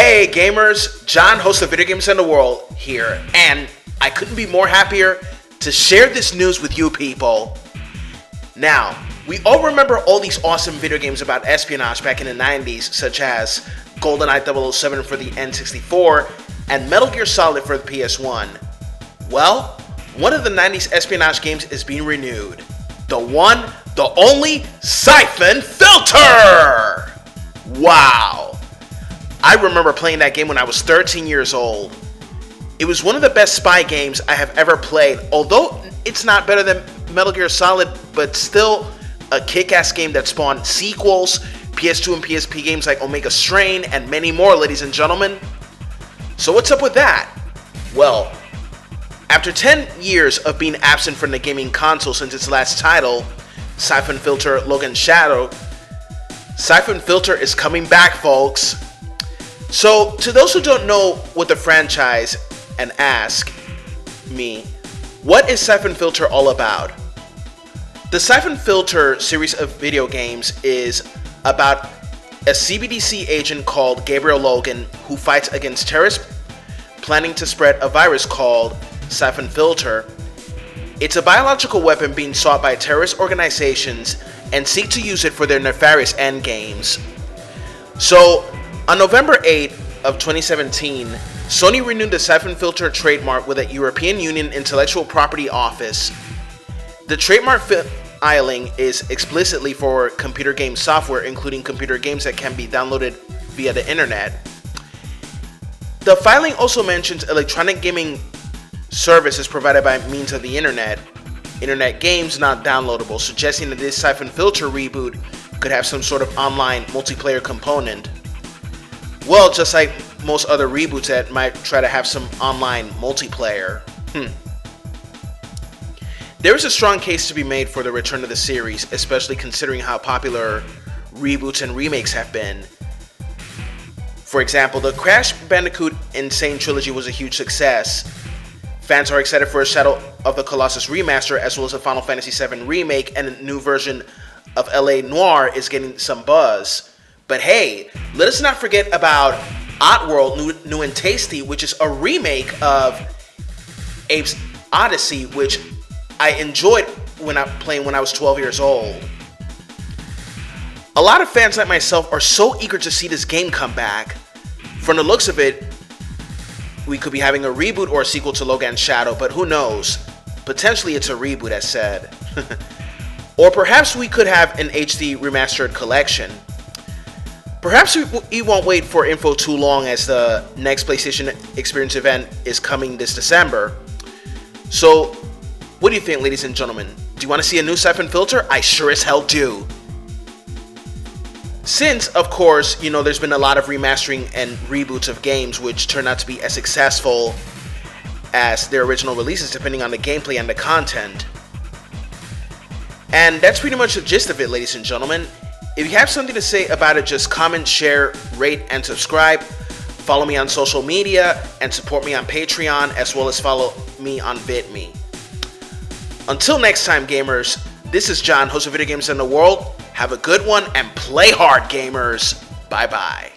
Hey gamers, John, host of Video Games in the World here, and I couldn't be more happier to share this news with you people. Now, we all remember all these awesome video games about espionage back in the 90s, such as GoldenEye 007 for the N64 and Metal Gear Solid for the PS1. Well, one of the 90s espionage games is being renewed. The one, the only Syphon Filter! Wow! I remember playing that game when I was 13 years old. It was one of the best spy games I have ever played, although it's not better than Metal Gear Solid, but still a kick-ass game that spawned sequels, PS2 and PSP games like Omega Strain, and many more, ladies and gentlemen. So what's up with that? Well, after 10 years of being absent from the gaming console since its last title, Syphon Filter Logan Shadow, Syphon Filter is coming back, folks. So, to those who don't know what the franchise and ask me, what is Syphon Filter all about? The Syphon Filter series of video games is about a CBDC agent called Gabriel Logan who fights against terrorists planning to spread a virus called Syphon Filter. It's a biological weapon being sought by terrorist organizations and seek to use it for their nefarious endgames. So, on November 8th of 2017, Sony renewed the Syphon Filter trademark with a European Union Intellectual Property Office. The trademark filing is explicitly for computer game software, including computer games that can be downloaded via the internet. The filing also mentions electronic gaming services provided by means of the internet games not downloadable, suggesting that this Syphon Filter reboot could have some sort of online multiplayer component. Well, just like most other reboots that might try to have some online multiplayer. There is a strong case to be made for the return of the series, especially considering how popular reboots and remakes have been. For example, the Crash Bandicoot Insane Trilogy was a huge success. Fans are excited for a Shadow of the Colossus remaster, as well as a Final Fantasy VII remake, and a new version of LA Noire is getting some buzz. But hey, let us not forget about Oddworld New and Tasty, which is a remake of Abe's Odyssey, which I enjoyed when I was 12 years old. A lot of fans like myself are so eager to see this game come back. From the looks of it, we could be having a reboot or a sequel to Logan Shadow, but who knows? Potentially it's a reboot, as said. Or perhaps we could have an HD remastered collection. Perhaps we won't wait for info too long, as the next PlayStation Experience event is coming this December. So, what do you think, ladies and gentlemen? Do you want to see a new Syphon Filter? I sure as hell do. Since, of course, you know, there's been a lot of remastering and reboots of games which turn out to be as successful as their original releases, depending on the gameplay and the content. And that's pretty much the gist of it, ladies and gentlemen. If you have something to say about it, just comment, share, rate, and subscribe. Follow me on social media and support me on Patreon, as well as follow me on VidMe. Until next time, gamers, this is John, host of Video Games in the World. Have a good one and play hard, gamers. Bye-bye.